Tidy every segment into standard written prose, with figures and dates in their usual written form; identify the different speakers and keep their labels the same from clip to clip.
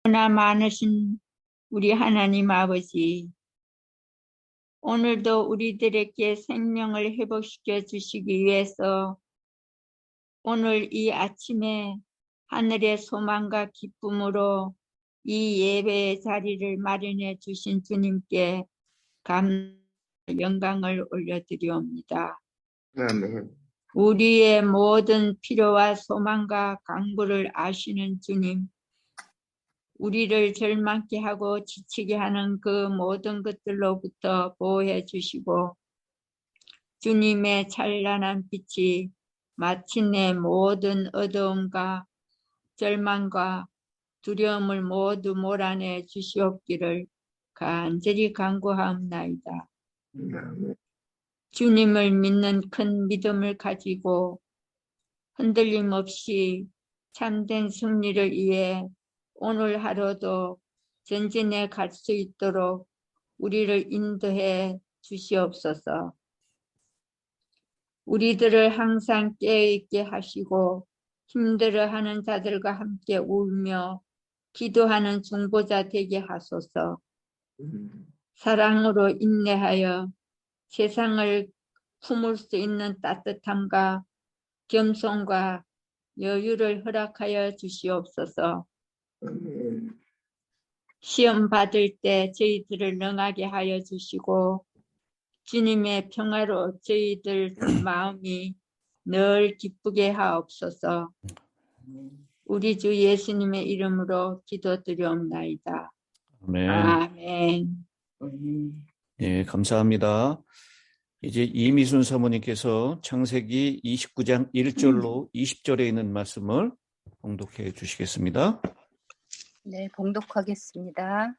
Speaker 1: 너무나 많으신 우리 하나님 아버지, 오늘도 우리들에게 생명을 회복시켜 주시기 위해서 오늘 이 아침에 하늘의 소망과 기쁨으로 이 예배의 자리를 마련해 주신 주님께 영광을 올려드리옵니다.
Speaker 2: 아멘.
Speaker 1: 우리의 모든 필요와 소망과 강구를 아시는 주님, 우리를 절망케 하고 지치게 하는 그 모든 것들로부터 보호해 주시고 주님의 찬란한 빛이 마침내 모든 어두움과 절망과 두려움을 모두 몰아내 주시옵기를 간절히 간구하옵나이다.
Speaker 2: 아멘.
Speaker 1: 주님을 믿는 큰 믿음을 가지고 흔들림 없이 참된 승리를 위해 오늘 하루도 전진해 갈 수 있도록 우리를 인도해 주시옵소서. 우리들을 항상 깨어있게 하시고 힘들어하는 자들과 함께 울며 기도하는 중보자 되게 하소서. 사랑으로 인내하여 세상을 품을 수 있는 따뜻함과 겸손과 여유를 허락하여 주시옵소서. 시험 받을 때 저희들을 능하게 하여 주시고 주님의 평화로 저희들 마음이 늘 기쁘게 하옵소서. 우리 주 예수님의 이름으로 기도드리옵나이다.
Speaker 3: 아멘.
Speaker 1: 아멘.
Speaker 3: 예, 감사합니다. 이제 이미순 사모님께서 창세기 29장 1절로 20절에 있는 말씀을 봉독해 주시겠습니다.
Speaker 4: 네, 봉독하겠습니다.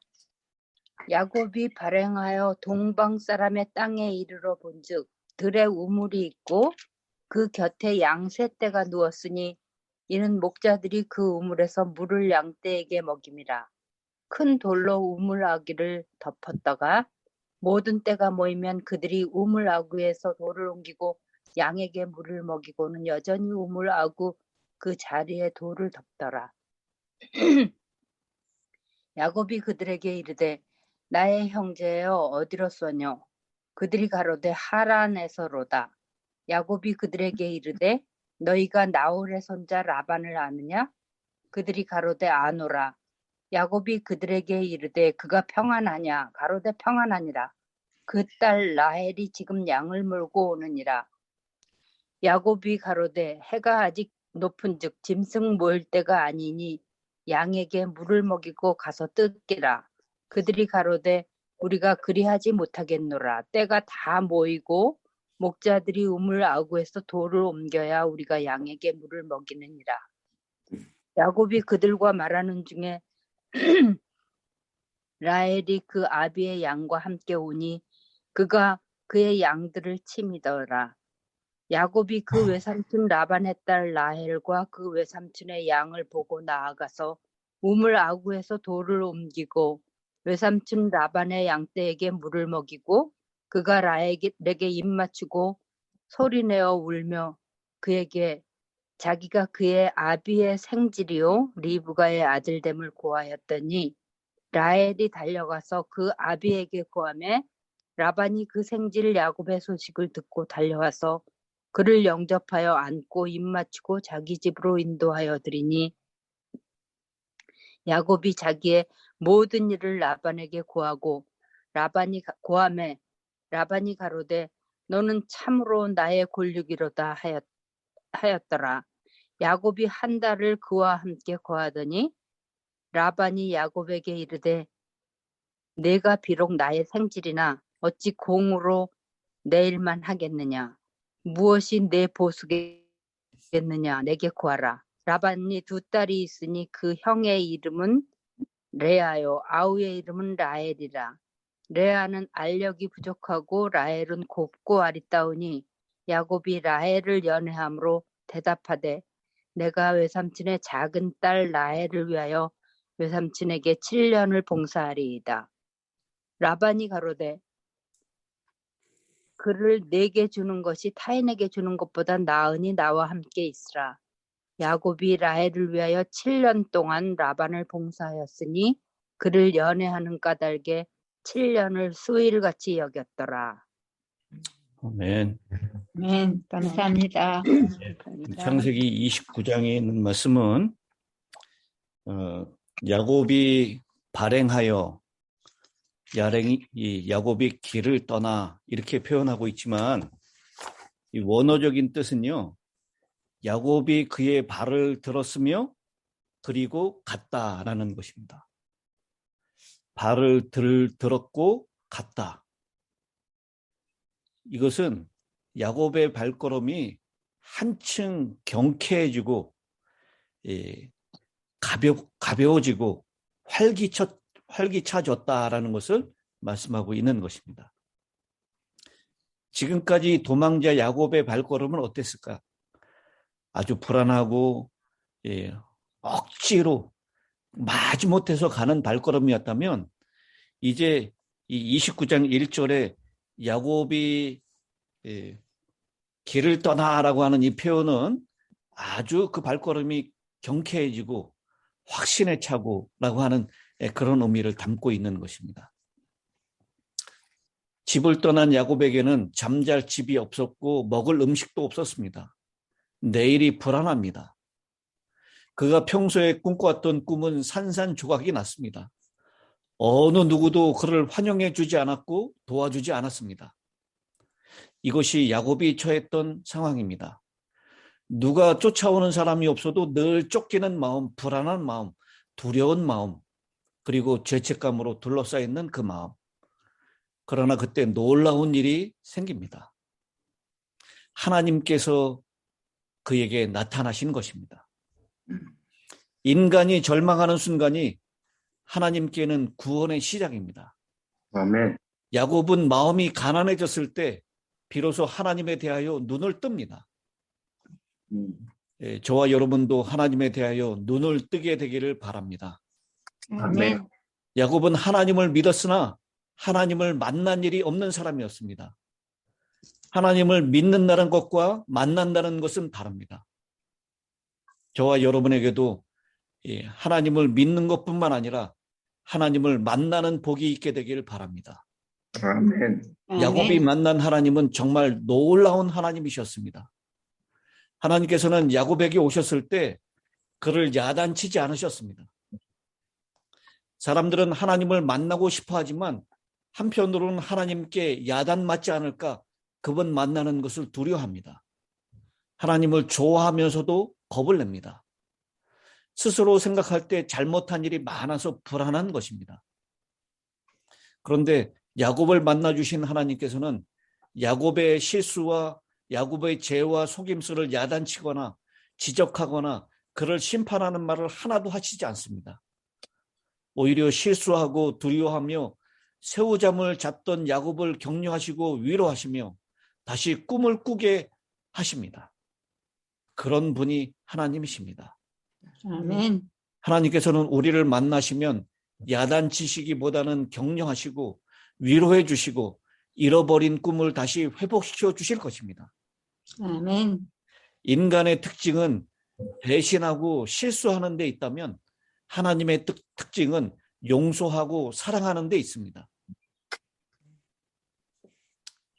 Speaker 4: 야곱이 발행하여 동방 사람의 땅에 이르러 본즉 들에 우물이 있고 그 곁에 양세 떼가 누웠으니 이는 목자들이 그 우물에서 물을 양떼에게 먹임이라. 큰 돌로 우물 아귀를 덮었다가 모든 떼가 모이면 그들이 우물 아귀에서 돌을 옮기고 양에게 물을 먹이고는 여전히 우물 아귀 그 자리에 돌을 덮더라. 야곱이 그들에게 이르되 나의 형제여 어디로 쏘뇨? 그들이 가로되 하란에서로다. 야곱이 그들에게 이르되 너희가 나홀의 손자 라반을 아느냐? 그들이 가로되 아노라. 야곱이 그들에게 이르되 그가 평안하냐? 가로되 평안하니라. 그 딸 라헬이 지금 양을 물고 오느니라. 야곱이 가로되 해가 아직 높은즉 짐승 모일 때가 아니니 양에게 물을 먹이고 가서 뜯기라. 그들이 가로되 우리가 그리하지 못하겠노라. 때가 다 모이고 목자들이 우물 아구에서 돌을 옮겨야 우리가 양에게 물을 먹이느니라. 야곱이 그들과 말하는 중에 라헬이 그 아비의 양과 함께 오니 그가 그의 양들을 치미더라. 야곱이 그 외삼촌 라반의 딸 라헬과 그 외삼촌의 양을 보고 나아가서 우물 아구에서 돌을 옮기고 외삼촌 라반의 양떼에게 물을 먹이고 그가 라헬에게 입 맞추고 소리내어 울며 그에게 자기가 그의 아비의 생질이요 리브가의 아들됨을 고하였더니 라헬이 달려가서 그 아비에게 고하매 라반이 그 생질 야곱의 소식을 듣고 달려와서 그를 영접하여 안고 입 맞추고 자기 집으로 인도하여 드리니 야곱이 자기의 모든 일을 라반에게 고하고 라반이 고하매 라반이 가로되 너는 참으로 나의 골육이로다 하였더라. 야곱이 한 달을 그와 함께 거하더니 라반이 야곱에게 이르되 내가 비록 나의 생질이나 어찌 공으로 내 일만 하겠느냐. 무엇이 내 보수겠느냐. 내게 구하라. 라반이 두 딸이 있으니 그 형의 이름은 레아요 아우의 이름은 라헬이라. 레아는 알력이 부족하고 라헬은 곱고 아리따우니 야곱이 라헬을 연애함으로 대답하되 내가 외삼촌의 작은 딸 라헬을 위하여 외삼촌에게 7년을 봉사하리이다. 라반이 가로되 그를 내게 주는 것이 타인에게 주는 것보다 나으니 나와 함께 있으라. 야곱이 라헬을 위하여 7년 동안 라반을 봉사하였으니 그를 연애하는 까닭에 7년을 수일같이 여겼더라.
Speaker 3: 아멘.
Speaker 1: 아멘. 감사합니다.
Speaker 3: 창세기 29장에 있는 말씀은 야곱이 발행하여 야곱이 길을 떠나 이렇게 표현하고 있지만 이 원어적인 뜻은요. 야곱이 그의 발을 들었으며 그리고 갔다라는 것입니다. 발을 들었고 갔다. 이것은 야곱의 발걸음이 한층 경쾌해지고 가벼워지고 활기차졌다라는 것을 말씀하고 있는 것입니다. 지금까지 도망자 야곱의 발걸음은 어땠을까? 아주 불안하고 억지로 마지못해서 가는 발걸음이었다면 이제 이 29장 1절에 야곱이 길을 떠나라고 하는 이 표현은 아주 그 발걸음이 경쾌해지고 확신에 차고라고 하는 그런 의미를 담고 있는 것입니다. 집을 떠난 야곱에게는 잠잘 집이 없었고 먹을 음식도 없었습니다. 내일이 불안합니다. 그가 평소에 꿈꿔왔던 꿈은 산산조각이 났습니다. 어느 누구도 그를 환영해 주지 않았고 도와주지 않았습니다. 이것이 야곱이 처했던 상황입니다. 누가 쫓아오는 사람이 없어도 늘 쫓기는 마음, 불안한 마음, 두려운 마음, 그리고 죄책감으로 둘러싸여 있는 그 마음. 그러나 그때 놀라운 일이 생깁니다. 하나님께서 그에게 나타나신 것입니다. 인간이 절망하는 순간이 하나님께는 구원의 시작입니다.
Speaker 2: 아멘.
Speaker 3: 야곱은 마음이 가난해졌을 때 비로소 하나님에 대하여 눈을 뜹니다. 저와 여러분도 하나님에 대하여 눈을 뜨게 되기를 바랍니다.
Speaker 2: 아멘.
Speaker 3: 야곱은 하나님을 믿었으나 하나님을 만난 일이 없는 사람이었습니다. 하나님을 믿는다는 것과 만난다는 것은 다릅니다. 저와 여러분에게도 하나님을 믿는 것뿐만 아니라 하나님을 만나는 복이 있게 되기를 바랍니다.
Speaker 2: 아멘.
Speaker 3: 야곱이 만난 하나님은 정말 놀라운 하나님이셨습니다. 하나님께서는 야곱에게 오셨을 때 그를 야단치지 않으셨습니다. 사람들은 하나님을 만나고 싶어 하지만 한편으로는 하나님께 야단맞지 않을까 그분 만나는 것을 두려워합니다. 하나님을 좋아하면서도 겁을 냅니다. 스스로 생각할 때 잘못한 일이 많아서 불안한 것입니다. 그런데 야곱을 만나주신 하나님께서는 야곱의 실수와 야곱의 죄와 속임수를 야단치거나 지적하거나 그를 심판하는 말을 하나도 하시지 않습니다. 오히려 실수하고 두려워하며 새우잠을 잤던 야곱을 격려하시고 위로하시며 다시 꿈을 꾸게 하십니다. 그런 분이 하나님이십니다.
Speaker 1: 아멘.
Speaker 3: 하나님께서는 우리를 만나시면 야단치시기보다는 격려하시고 위로해 주시고 잃어버린 꿈을 다시 회복시켜 주실 것입니다.
Speaker 1: 아멘.
Speaker 3: 인간의 특징은 배신하고 실수하는 데 있다면 하나님의 특징은 용서하고 사랑하는 데 있습니다.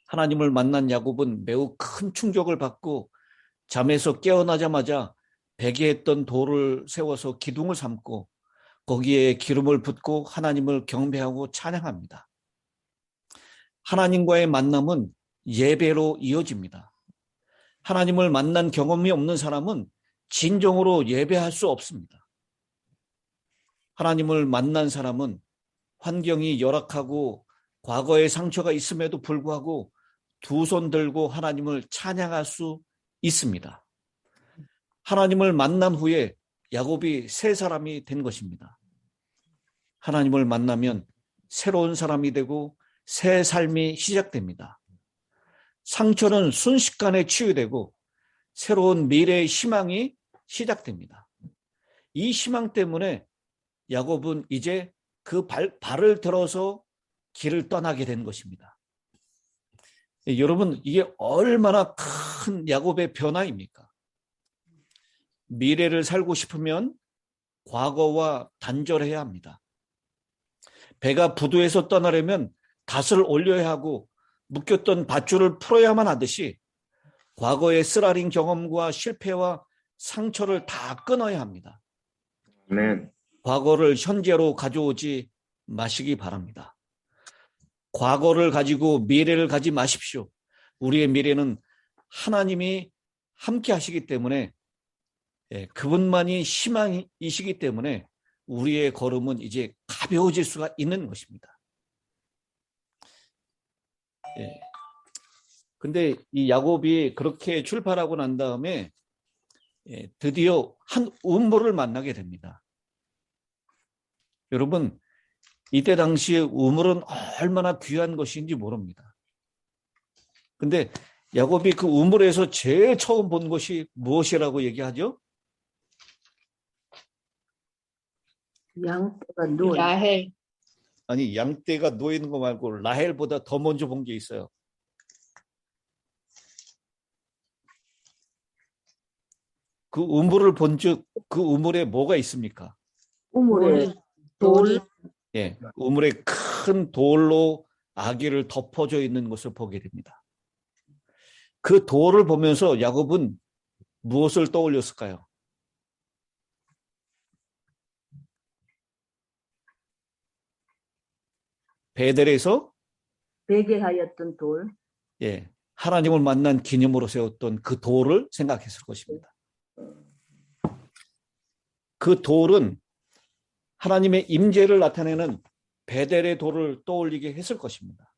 Speaker 3: 하나님을 만난 야곱은 매우 큰 충격을 받고 잠에서 깨어나자마자 베개에 있던 돌을 세워서 기둥을 삼고 거기에 기름을 붓고 하나님을 경배하고 찬양합니다. 하나님과의 만남은 예배로 이어집니다. 하나님을 만난 경험이 없는 사람은 진정으로 예배할 수 없습니다. 하나님을 만난 사람은 환경이 열악하고 과거의 상처가 있음에도 불구하고 두 손 들고 하나님을 찬양할 수 있습니다. 하나님을 만난 후에 야곱이 새 사람이 된 것입니다. 하나님을 만나면 새로운 사람이 되고 새 삶이 시작됩니다. 상처는 순식간에 치유되고 새로운 미래의 희망이 시작됩니다. 이 희망 때문에 야곱은 이제 그 발을 들어서 길을 떠나게 된 것입니다. 여러분, 이게 얼마나 큰 야곱의 변화입니까? 미래를 살고 싶으면 과거와 단절해야 합니다. 배가 부두에서 떠나려면 닷을 올려야 하고 묶였던 밧줄을 풀어야만 하듯이 과거의 쓰라린 경험과 실패와 상처를 다 끊어야 합니다.
Speaker 2: 아멘.
Speaker 3: 과거를 현재로 가져오지 마시기 바랍니다. 과거를 가지고 미래를 가지 마십시오. 우리의 미래는 하나님이 함께 하시기 때문에 그분만이 희망이시기 때문에 우리의 걸음은 이제 가벼워질 수가 있는 것입니다. 근데 이 야곱이 그렇게 출발하고 난 다음에 드디어 한 우물을 만나게 됩니다. 여러분, 이때 당시에 우물은 얼마나 귀한 것인지 모릅니다. 근데 야곱이 그 우물에서 제일 처음 본 것이 무엇이라고 얘기하죠?
Speaker 5: 양떼가 누워
Speaker 1: 라헬.
Speaker 3: 아니, 양떼가 누워 있는 거 말고 라헬보다 더 먼저 본 게 있어요. 그 우물을 본즉 그 우물에 뭐가 있습니까?
Speaker 5: 우물에 돌
Speaker 3: 우물에 큰 돌로 아기를 덮어져 있는 것을 보게 됩니다. 그 돌을 보면서 야곱은 무엇을 떠올렸을까요? 베델에서
Speaker 5: 베개하였던 돌.
Speaker 3: 하나님을 만난 기념으로 세웠던 그 돌을 생각했을 것입니다. 그 돌은 하나님의 임재를 나타내는 베델의 돌을 떠올리게 했을 것입니다.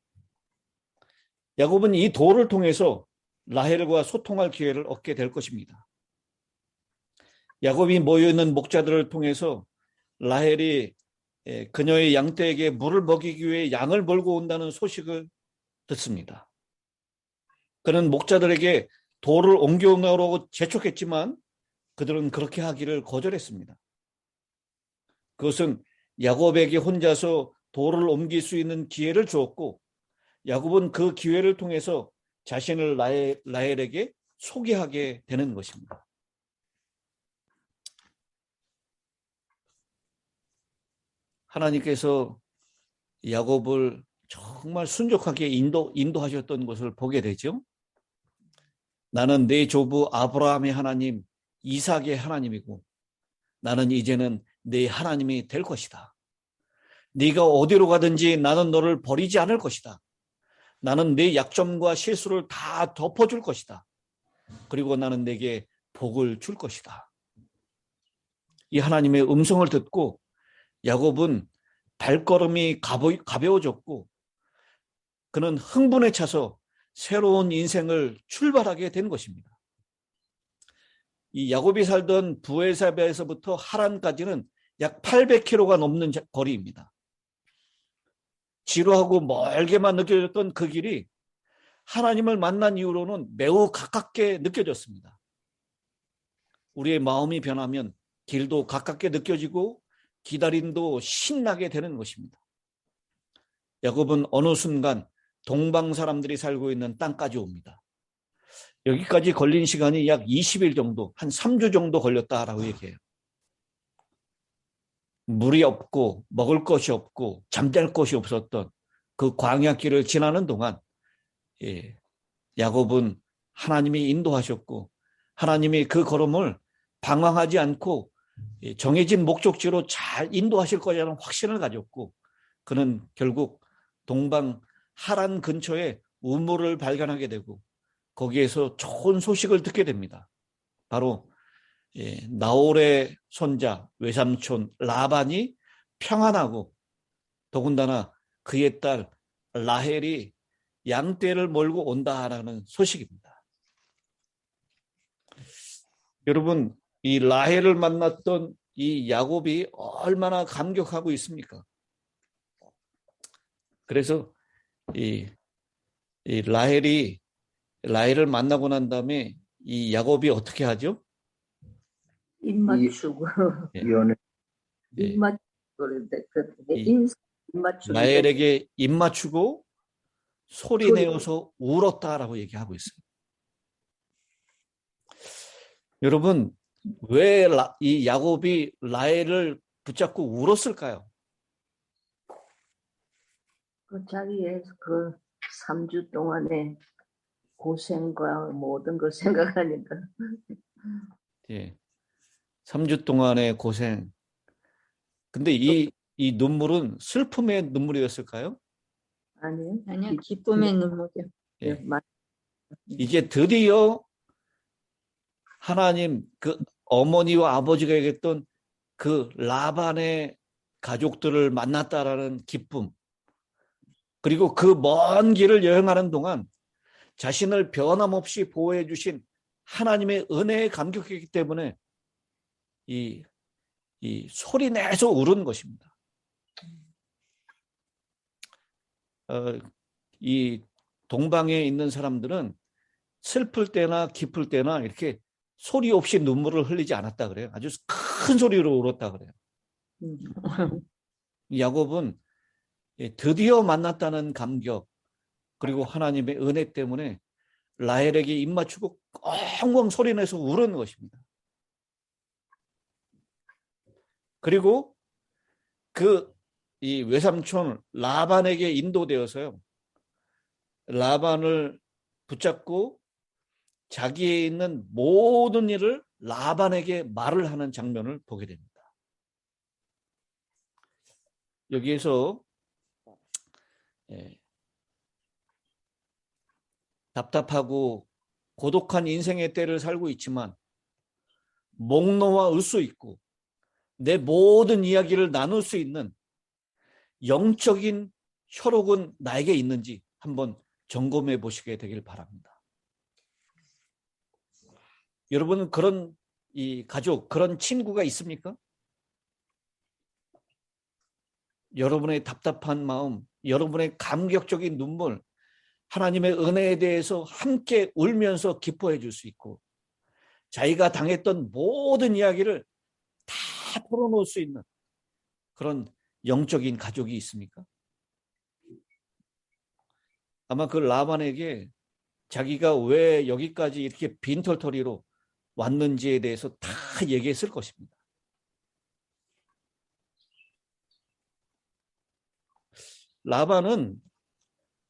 Speaker 3: 야곱은 이 돌을 통해서 라헬과 소통할 기회를 얻게 될 것입니다. 야곱이 모여있는 목자들을 통해서 라헬이 그녀의 양떼에게 물을 먹이기 위해 양을 몰고 온다는 소식을 듣습니다. 그는 목자들에게 돌을 옮겨오라고 재촉했지만 그들은 그렇게 하기를 거절했습니다. 그것은 야곱에게 혼자서 돌을 옮길 수 있는 기회를 주었고 야곱은 그 기회를 통해서 자신을 라헬에게 소개하게 되는 것입니다. 하나님께서 야곱을 정말 순종하게 인도하셨던 것을 보게 되죠. 나는 내 조부 아브라함의 하나님, 이삭의 하나님이고 나는 이제는 네 하나님이 될 것이다. 네가 어디로 가든지 나는 너를 버리지 않을 것이다. 나는 네 약점과 실수를 다 덮어줄 것이다. 그리고 나는 네게 복을 줄 것이다. 이 하나님의 음성을 듣고 야곱은 발걸음이 가벼워졌고 그는 흥분에 차서 새로운 인생을 출발하게 된 것입니다. 이 야곱이 살던 브엘사베에서부터 하란까지는 약 800km가 넘는 거리입니다. 지루하고 멀게만 느껴졌던 그 길이 하나님을 만난 이후로는 매우 가깝게 느껴졌습니다. 우리의 마음이 변하면 길도 가깝게 느껴지고 기다림도 신나게 되는 것입니다. 야곱은 어느 순간 동방 사람들이 살고 있는 땅까지 옵니다. 여기까지 걸린 시간이 약 20일 정도, 한 3주 정도 걸렸다라고 얘기해요. 물이 없고 먹을 것이 없고 잠잘 곳이 없었던 그 광야길을 지나는 동안 야곱은 하나님이 인도하셨고 하나님이 그 걸음을 방황하지 않고 정해진 목적지로 잘 인도하실 거라는 확신을 가졌고 그는 결국 동방 하란 근처에 우물을 발견하게 되고 거기에서 좋은 소식을 듣게 됩니다. 바로 나홀의 손자 외삼촌 라반이 평안하고 더군다나 그의 딸 라헬이 양떼를 몰고 온다라는 소식입니다. 여러분, 이 라헬을 만났던 이 야곱이 얼마나 감격하고 있습니까? 그래서 이 라헬을 만나고 난 다음에 이 야곱이 어떻게 하죠?
Speaker 5: 입 맞추고 입 맞추고
Speaker 3: 라헬에게 입 맞추고 소리 내어서 울었다라고 얘기하고 있어요. 여러분, 왜 이 야곱이 라헬을 붙잡고 울었을까요?
Speaker 5: 자기의 그 3주 동안의 고생과 모든 걸 생각하니까.
Speaker 3: 예. 3주 동안의 고생. 근데 이 눈물은 슬픔의 눈물이었을까요?
Speaker 5: 아니요.
Speaker 1: 아니요, 기쁨의 눈물이요.
Speaker 3: 예.
Speaker 5: 맞-
Speaker 3: 이제 드디어 하나님 그 어머니와 아버지가 얘기했던 그 라반의 가족들을 만났다라는 기쁨, 그리고 그 먼 길을 여행하는 동안 자신을 변함없이 보호해 주신 하나님의 은혜에 감격했기 때문에 이 소리 내서 울은 것입니다. 이 동방에 있는 사람들은 슬플 때나 기쁠 때나 이렇게 소리 없이 눈물을 흘리지 않았다 그래요. 아주 큰 소리로 울었다 그래요. 야곱은 드디어 만났다는 감격, 그리고 하나님의 은혜 때문에 라헬에게 입 맞추고 엉엉 소리내서 울은 것입니다. 그리고 이 외삼촌 라반에게 인도되어서요, 라반을 붙잡고 자기에 있는 모든 일을 라반에게 말을 하는 장면을 보게 됩니다. 여기에서 답답하고 고독한 인생의 때를 살고 있지만 목 놓아 울 수 있고 내 모든 이야기를 나눌 수 있는 영적인 혈육은 나에게 있는지 한번 점검해 보시게 되길 바랍니다. 여러분은 그런 이 가족, 그런 친구가 있습니까? 여러분의 답답한 마음, 여러분의 감격적인 눈물, 하나님의 은혜에 대해서 함께 울면서 기뻐해 줄 수 있고 자기가 당했던 모든 이야기를 다 털어놓을 수 있는 그런 영적인 가족이 있습니까? 아마 그 라반에게 자기가 왜 여기까지 이렇게 빈털터리로 왔는지에 대해서 다 얘기했을 것입니다. 라반은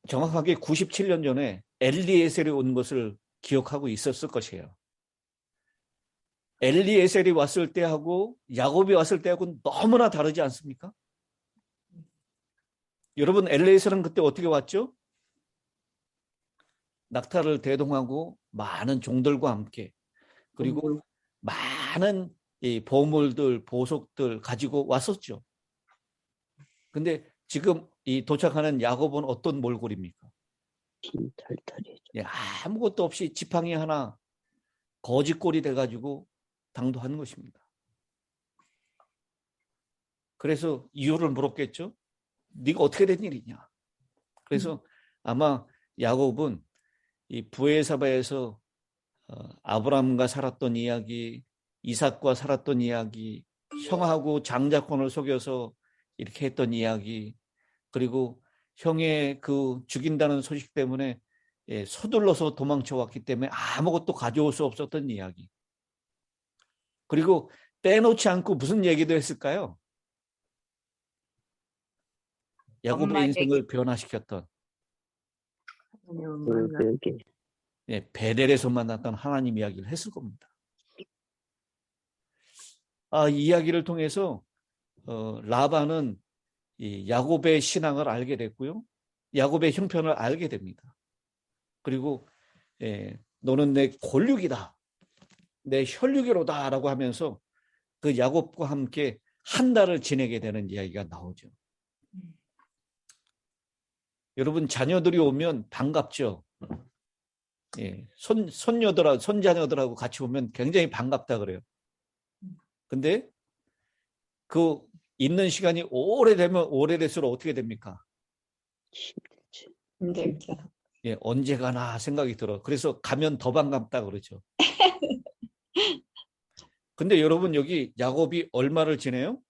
Speaker 3: 정확하게 97년 전에 엘리에셀이 온 것을 기억하고 있었을 것이에요. 엘리에셀이 왔을 때하고 야곱이 왔을 때하고는 너무나 다르지 않습니까? 여러분, 엘리에셀은 그때 어떻게 왔죠? 낙타를 대동하고 많은 종들과 함께, 그리고 많은 이 보물들, 보석들 가지고 왔었죠. 근데 지금 이 도착하는 야곱은 어떤 몰골입니까? 예, 아무것도 없이 지팡이 하나 거지꼴이 돼가지고 당도하는 것입니다. 그래서 이유를 물었겠죠. 네가 어떻게 된 일이냐. 그래서 아마 야곱은 이 부에사바에서 아브라함과 살았던 이야기, 이삭과 살았던 이야기, 형하고 장자권을 속여서 이렇게 했던 이야기, 그리고 형의 그 죽인다는 소식 때문에 서둘러서 도망쳐 왔기 때문에 아무것도 가져올 수 없었던 이야기, 그리고 빼놓지 않고 무슨 얘기도 했을까요? 야곱의 인생을 변화시켰던 베델에서 만났던 하나님 이야기를 했을 겁니다. 이 이야기를 통해서 라반은 이 야곱의 신앙을 알게 됐고요, 야곱의 형편을 알게 됩니다. 그리고 너는 내 골육이다, 내 혈육이로다 라고 하면서 그 야곱과 함께 한 달을 지내게 되는 이야기가 나오죠. 여러분, 자녀들이 오면 반갑죠. 손자녀들하고 같이 오면 굉장히 반갑다 그래요. 근데 그 있는 시간이 오래되면 오래될수록 어떻게 됩니까?
Speaker 1: 힘들죠.
Speaker 3: 언제 가나 생각이 들어. 그래서 가면 더 반갑다 그러죠. 근데 여러분, 여기 야곱이 얼마를 지내요?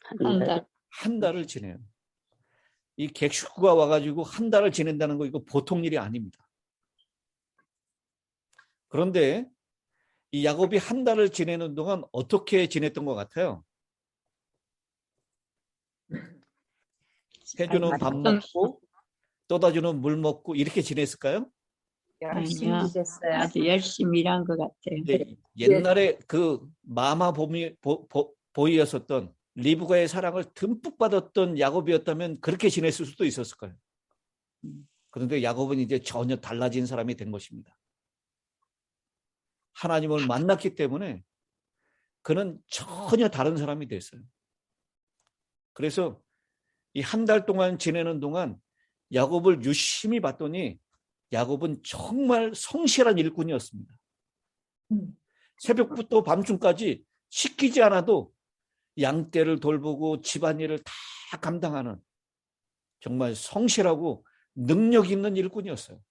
Speaker 1: 한 달.
Speaker 3: 한 달을 지내요. 이 객식구가 와가지고 한 달을 지낸다는 거 이거 보통 일이 아닙니다. 그런데 이 야곱이 한 달을 지내는 동안 어떻게 지냈던 것 같아요? 해주는 밥 먹고 떠다주는 물 먹고 이렇게 지냈을까요?
Speaker 4: 열심히
Speaker 1: 아니요.
Speaker 4: 지냈어요.
Speaker 1: 아주 열심히 일한 것 같아요.
Speaker 3: 네, 옛날에 그 마마 보이였었던 리브가의 사랑을 듬뿍 받았던 야곱이었다면 그렇게 지냈을 수도 있었을 거예요. 그런데 야곱은 이제 전혀 달라진 사람이 된 것입니다. 하나님을 만났기 때문에 그는 전혀 다른 사람이 됐어요. 그래서 이 한 달 동안 지내는 동안 야곱을 유심히 봤더니 야곱은 정말 성실한 일꾼이었습니다. 새벽부터 밤중까지 시키지 않아도 양떼를 돌보고 집안일을 다 감당하는 정말 성실하고 능력 있는 일꾼이었어요.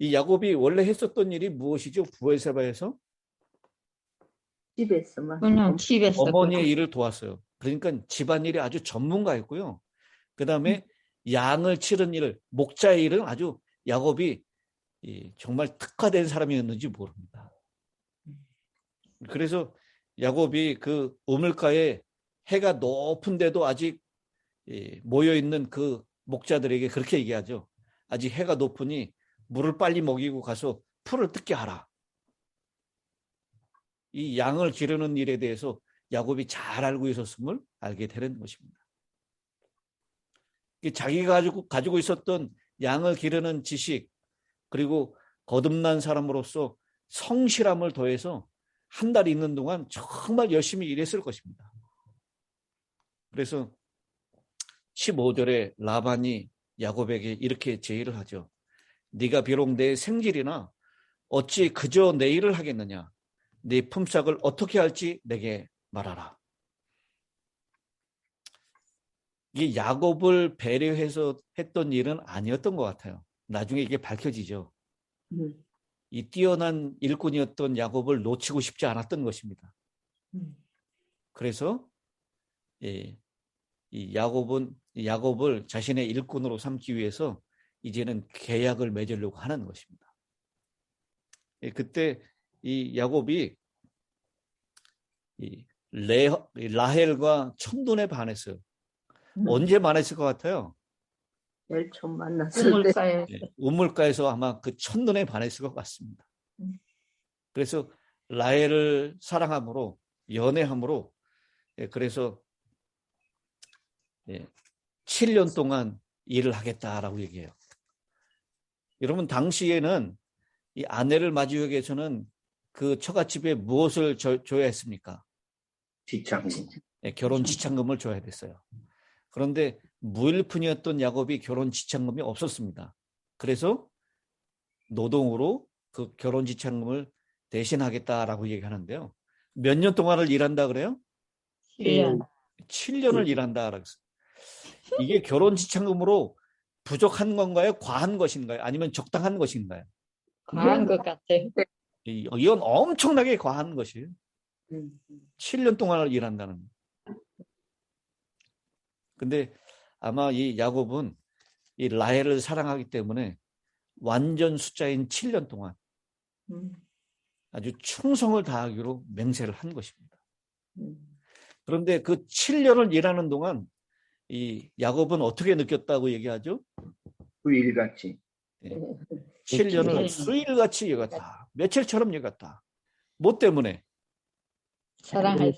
Speaker 3: 이 야곱이 원래 했었던 일이 무엇이죠? 브에세바에서
Speaker 5: 집에서만.
Speaker 1: 그냥 집에서
Speaker 3: 어머니의 일을 도왔어요. 그러니까 집안일이 아주 전문가였고요. 그 다음에 양을 치는 일, 목자의 일은 아주 야곱이 정말 특화된 사람이었는지 모릅니다. 그래서 야곱이 그 우물가에 해가 높은데도 아직 모여있는 그 목자들에게 그렇게 얘기하죠. 아직 해가 높으니 물을 빨리 먹이고 가서 풀을 뜯게 하라. 이 양을 기르는 일에 대해서 야곱이 잘 알고 있었음을 알게 되는 것입니다. 자기가 가지고 있었던 양을 기르는 지식, 그리고 거듭난 사람으로서 성실함을 더해서 한 달 있는 동안 정말 열심히 일했을 것입니다. 그래서 15절에 라반이 야곱에게 이렇게 제의를 하죠. 네가 비록 내 생질이나 어찌 그저 내 일을 하겠느냐. 네 품삯을 어떻게 할지 내게 말하라. 이게 야곱을 배려해서 했던 일은 아니었던 것 같아요. 나중에 이게 밝혀지죠. 이 뛰어난 일꾼이었던 야곱을 놓치고 싶지 않았던 것입니다. 그래서 이 야곱을 자신의 일꾼으로 삼기 위해서 이제는 계약을 맺으려고 하는 것입니다. 그때 이 야곱이 라헬과 첫눈에 반했어요. 언제 반했을 것 같아요?
Speaker 5: 제일 처음 만났을 때.
Speaker 1: 우물가에
Speaker 3: 우물가에서 아마 그 첫눈에 반했을 것 같습니다. 그래서 라헬을 사랑함으로, 연애함으로, 그래서 7년 동안 일을 하겠다라고 얘기해요. 여러분, 당시에는 이 아내를 마주하기 위해서는 그 처갓집에 무엇을 줘야 했습니까?
Speaker 2: 지창금.
Speaker 3: 결혼 지참금을 줘야 됐어요. 그런데 무일푼이었던 야곱이 결혼 지참금이 없었습니다. 그래서 노동으로 그 결혼 지참금을 대신하겠다라고 얘기하는데요. 몇 년 동안을 일한다 그래요?
Speaker 1: 1년
Speaker 3: 7년을 일한다라고 했어요. 이게 결혼 지참금으로 부족한 건가요? 과한 것인가요? 아니면 적당한 것인가요?
Speaker 1: 과한 것 같아요.
Speaker 3: 이건 엄청나게 과한 것이에요. 7년 동안을 일한다는. 근데 아마 이 야곱은 이 라헬을 사랑하기 때문에 완전 숫자인 7년 동안 아주 충성을 다하기로 맹세를 한 것입니다. 그런데 그 7년을 일하는 동안 이 야곱은 어떻게 느꼈다고 얘기하죠?
Speaker 2: 후일같이.
Speaker 3: 7년을 수일같이 여겼다. 며칠처럼 여겼다. 뭐 때문에?
Speaker 1: 사랑할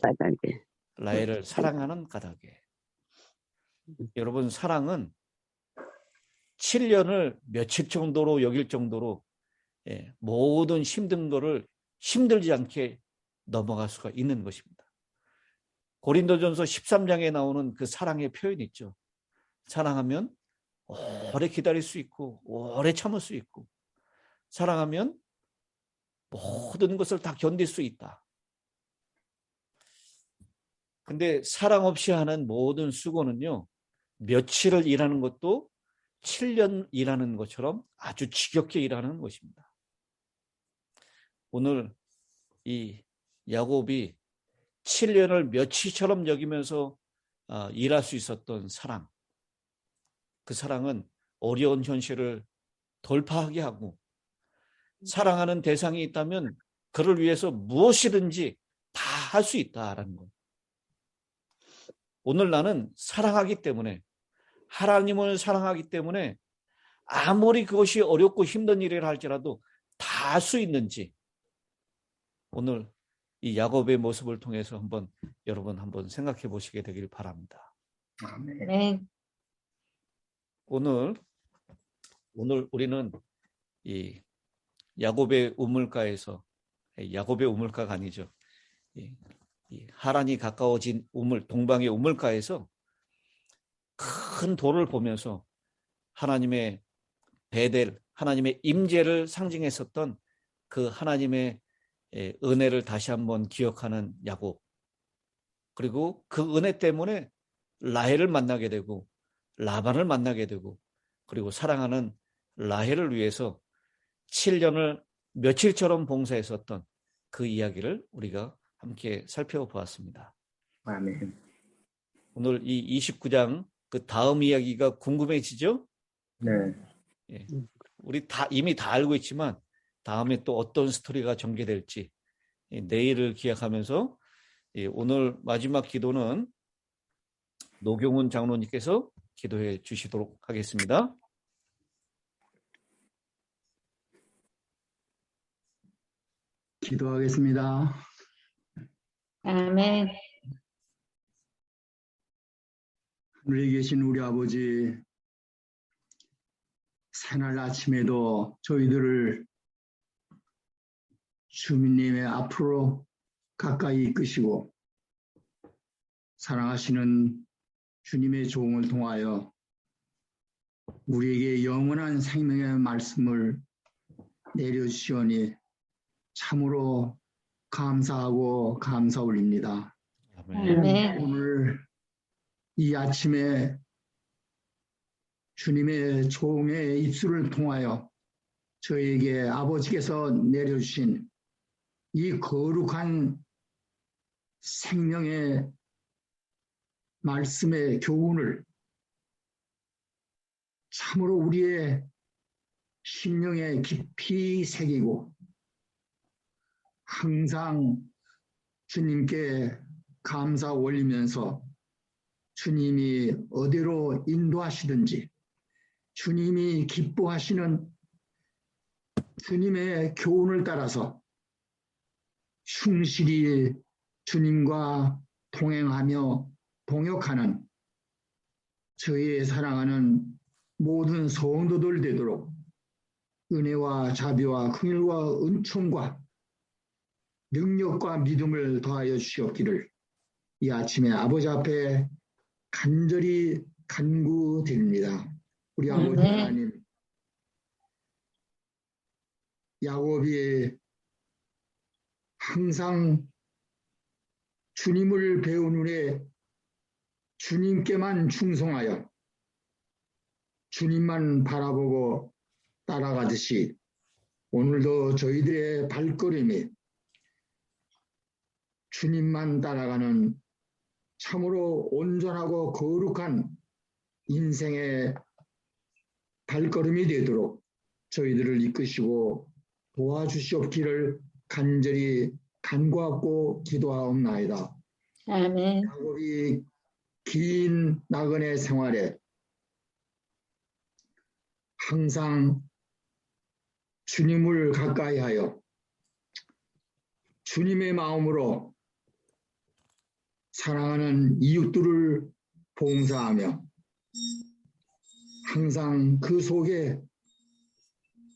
Speaker 3: 라헬을 사랑하는 까닭에. 여러분, 사랑은 7년을 며칠 정도로 여길 정도로 모든 힘든 거를 힘들지 않게 넘어갈 수가 있는 것입니다. 고린도전서 13장에 나오는 그 사랑의 표현이 있죠. 사랑하면 오래 기다릴 수 있고 오래 참을 수 있고, 사랑하면 모든 것을 다 견딜 수 있다. 근데 사랑 없이 하는 모든 수고는요, 며칠을 일하는 것도 7년 일하는 것처럼 아주 지겹게 일하는 것입니다. 오늘 이 야곱이 7년을 며칠처럼 여기면서 일할 수 있었던 사랑, 그 사랑은 어려운 현실을 돌파하게 하고 사랑하는 대상이 있다면 그를 위해서 무엇이든지 다 할 수 있다라는 거예요. 오늘 나는 사랑하기 때문에, 하나님을 사랑하기 때문에 아무리 그것이 어렵고 힘든 일이라 할지라도 다 할 수 있는지, 오늘 이 야곱의 모습을 통해서 여러분 한번 생각해 보시게 되길 바랍니다.
Speaker 2: 아멘.
Speaker 1: 아멘.
Speaker 3: 오늘 우리는 이 야곱의 우물가에서, 야곱의 우물가가 아니죠, 이 하란이 가까워진 동방의 우물가에서 큰 돌을 보면서 하나님의 베델, 하나님의 임재를 상징했었던 그 하나님의 은혜를 다시 한번 기억하는 야곱, 그리고 그 은혜 때문에 라헬을 만나게 되고 라반을 만나게 되고, 그리고 사랑하는 라헬을 위해서 7년을 며칠처럼 봉사했었던 그 이야기를 우리가 함께 살펴보았습니다.
Speaker 2: 아멘.
Speaker 3: 오늘 이 29장 그 다음 이야기가 궁금해지죠?
Speaker 2: 네.
Speaker 3: 예. 우리 이미 다 알고 있지만 다음에 또 어떤 스토리가 전개될지 내일을 기약하면서, 오늘 마지막 기도는 노경훈 장로님께서 기도해 주시도록 하겠습니다.
Speaker 6: 기도하겠습니다.
Speaker 1: 아멘.
Speaker 6: 하늘에 계신 우리 아버지, 새날 아침에도 저희들을 주님의 앞으로 가까이 이끄시고 사랑하시는 주님의 종을 통하여 우리에게 영원한 생명의 말씀을 내려주시오니 참으로 감사하고 감사 올립니다.
Speaker 1: 아멘.
Speaker 6: 오늘 이 아침에 주님의 종의 입술을 통하여 저에게 아버지께서 내려주신 이 거룩한 생명의 말씀의 교훈을 참으로 우리의 심령에 깊이 새기고 항상 주님께 감사 올리면서 주님이 어디로 인도하시든지 주님이 기뻐하시는 주님의 교훈을 따라서 충실히 주님과 동행하며 동역하는 저희의 사랑하는 모든 성도들 되도록 은혜와 자비와 긍휼과 은총과 능력과 믿음을 더하여 주시옵기를 이 아침에 아버지 앞에 간절히 간구드립니다. 우리 아버지 하나님, 야곱이 항상 주님을 배운 후에 주님께만 충성하여 주님만 바라보고 따라가듯이 오늘도 저희들의 발걸음이 주님만 따라가는 참으로 온전하고 거룩한 인생의 발걸음이 되도록 저희들을 이끄시고 도와주시옵기를 간절히 간구하고 기도하옵나이다.
Speaker 1: 아멘.
Speaker 6: 야곱이 긴 나그네 생활에 항상 주님을 가까이 하여 주님의 마음으로 사랑하는 이웃들을 봉사하며 항상 그 속에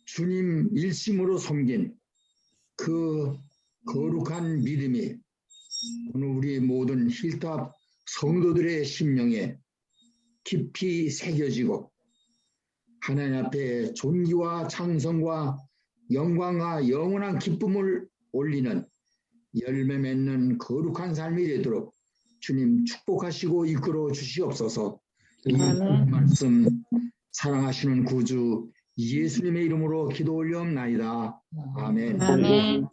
Speaker 6: 주님 일심으로 섬긴 그 거룩한 믿음이 오늘 우리 모든 힐탑 성도들의 심령에 깊이 새겨지고 하나님 앞에 존귀와 찬송과 영광과 영원한 기쁨을 올리는 열매 맺는 거룩한 삶이 되도록 주님 축복하시고 이끌어 주시옵소서. 이 말씀 사랑하시는 구주 예수님의 이름으로 기도 올려옵나이다. 아멘.
Speaker 1: 아멘.